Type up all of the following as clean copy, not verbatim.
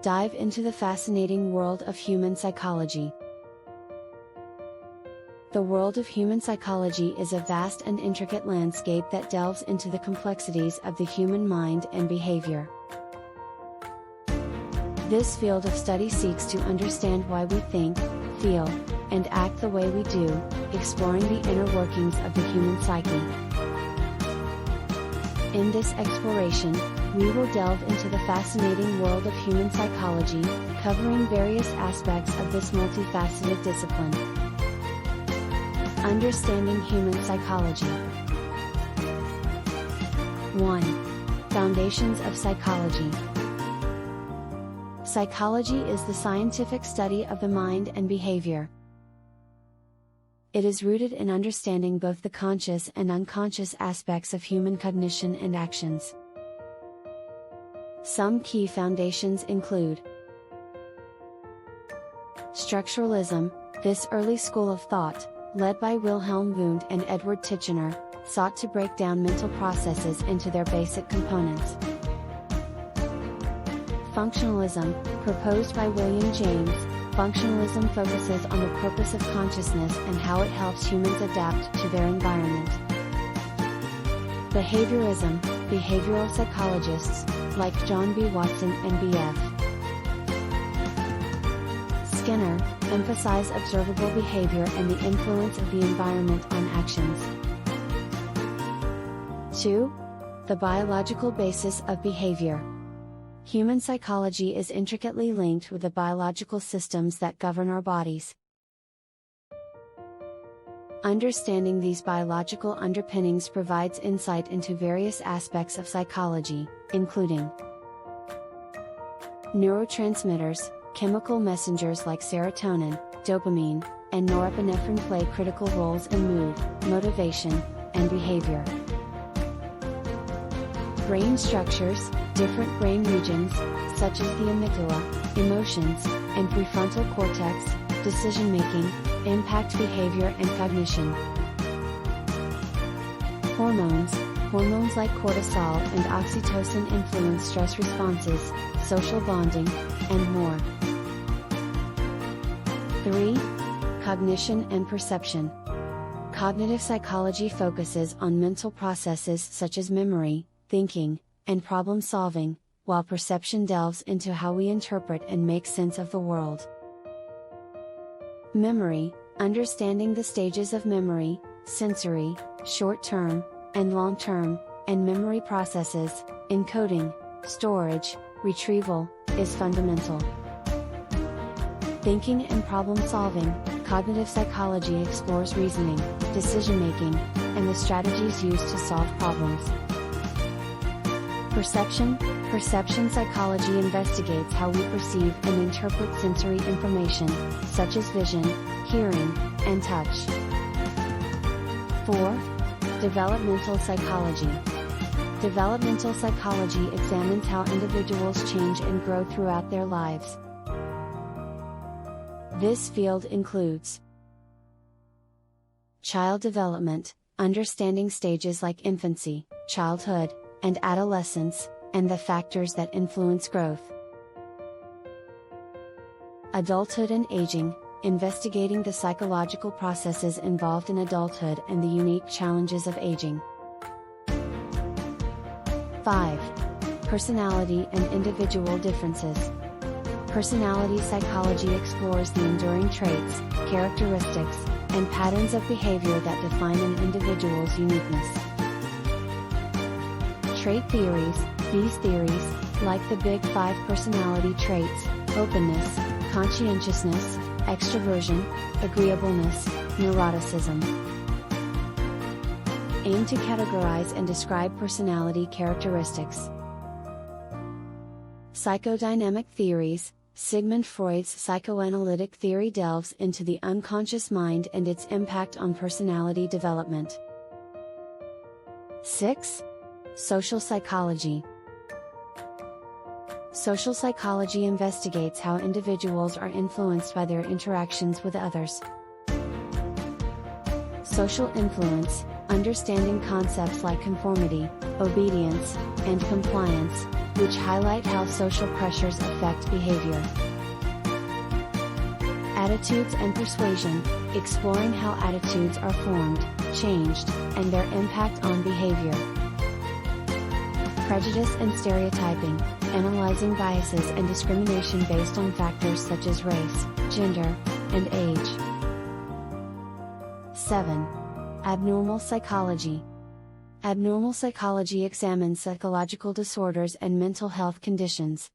dive into the fascinating world of human psychology. The world of human psychology is a vast and intricate landscape that delves into the complexities of the human mind and behavior. This field of study seeks to understand why we think, feel, and act the way we do, exploring the inner workings of the human psyche. In this exploration, we will delve into the fascinating world of human psychology, covering various aspects of this multifaceted discipline. Understanding human psychology. 1. Foundations of psychology. Psychology is the scientific study of the mind and behavior. It is rooted in understanding both the conscious and unconscious aspects of human cognition and actions. Some key foundations include structuralism. This early school of thought, led by Wilhelm Wundt and Edward Titchener, sought to break down mental processes into their basic components. Functionalism, proposed by William James, functionalism focuses on the purpose of consciousness and how it helps humans adapt to their environment. Behaviorism, behavioral psychologists, like John B. Watson and B.F. Skinner, emphasize observable behavior and the influence of the environment on actions. 2. The biological basis of behavior. Human psychology is intricately linked with the biological systems that govern our bodies. Understanding these biological underpinnings provides insight into various aspects of psychology, including neurotransmitters. Chemical messengers like serotonin, dopamine, and norepinephrine play critical roles in mood, motivation, and behavior. Brain structures, different brain regions, such as the amygdala, emotions, and prefrontal cortex, decision-making, impact behavior and cognition. Hormones, hormones like cortisol and oxytocin influence stress responses, social bonding, and more. 3. Cognition and perception. Cognitive psychology focuses on mental processes such as memory, thinking, and problem solving, while perception delves into how we interpret and make sense of the world. Memory, understanding the stages of memory, sensory, short-term, and long-term, and memory processes, encoding, storage, retrieval, is fundamental. Thinking and problem solving, cognitive psychology explores reasoning, decision-making, and the strategies used to solve problems. Perception, perception psychology investigates how we perceive and interpret sensory information, such as vision, hearing, and touch. 4. Developmental psychology. Developmental psychology examines how individuals change and grow throughout their lives. This field includes child development, understanding stages like infancy, childhood, and adolescence, and the factors that influence growth. Adulthood and aging, investigating the psychological processes involved in adulthood and the unique challenges of aging. 5. Personality and individual differences. Personality psychology explores the enduring traits, characteristics, and patterns of behavior that define an individual's uniqueness. Trait theories, these theories, like the Big Five personality traits, openness, conscientiousness, extroversion, agreeableness, neuroticism, aim to categorize and describe personality characteristics. Psychodynamic theories, Sigmund Freud's psychoanalytic theory delves into the unconscious mind and its impact on personality development. 6. Social psychology. Social psychology investigates how individuals are influenced by their interactions with others. Social influence, understanding concepts like conformity, obedience, and compliance, which highlight how social pressures affect behavior. Attitudes and persuasion, exploring how attitudes are formed, changed, and their impact on behavior. Prejudice and stereotyping, analyzing biases and discrimination based on factors such as race, gender, and age. 7. Abnormal psychology. Abnormal psychology examines psychological disorders and mental health conditions.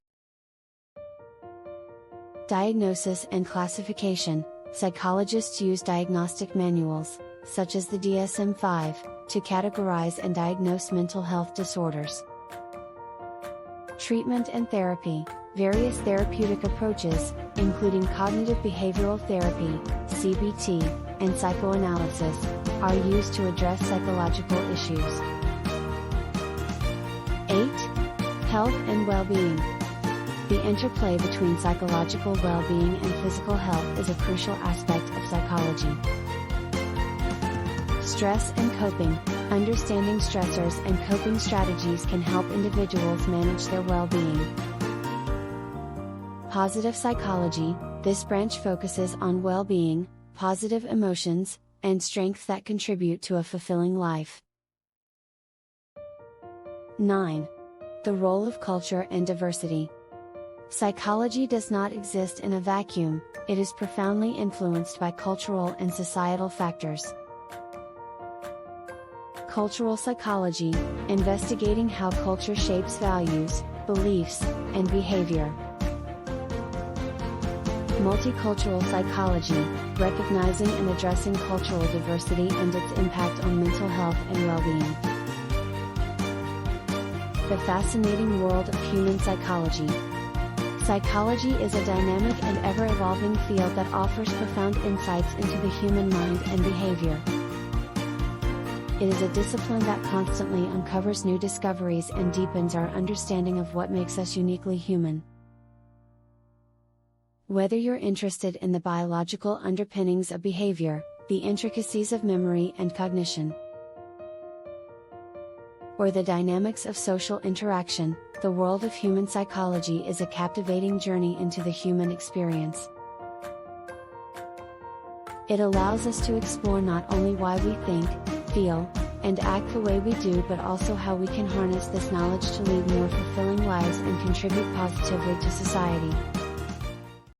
Diagnosis and classification. Psychologists use diagnostic manuals, such as the DSM-5, to categorize and diagnose mental health disorders. Treatment and therapy. Various therapeutic approaches, including cognitive behavioral therapy, CBT, and psychoanalysis, are used to address psychological issues. 8. Health and well-being. The interplay between psychological well-being and physical health is a crucial aspect of psychology. Stress and coping. Understanding stressors and coping strategies can help individuals manage their well-being. Positive psychology. This branch focuses on well-being, positive emotions, and strengths that contribute to a fulfilling life. 9. The role of culture and diversity. Psychology does not exist in a vacuum, it is profoundly influenced by cultural and societal factors. Cultural psychology, investigating how culture shapes values, beliefs, and behavior. Multicultural psychology, recognizing and addressing cultural diversity and its impact on mental health and well-being. The fascinating world of human psychology. Psychology is a dynamic and ever-evolving field that offers profound insights into the human mind and behavior. It is a discipline that constantly uncovers new discoveries and deepens our understanding of what makes us uniquely human. Whether you're interested in the biological underpinnings of behavior, the intricacies of memory and cognition, or the dynamics of social interaction, the world of human psychology is a captivating journey into the human experience. It allows us to explore not only why we think, feel, and act the way we do, but also how we can harness this knowledge to lead more fulfilling lives and contribute positively to society.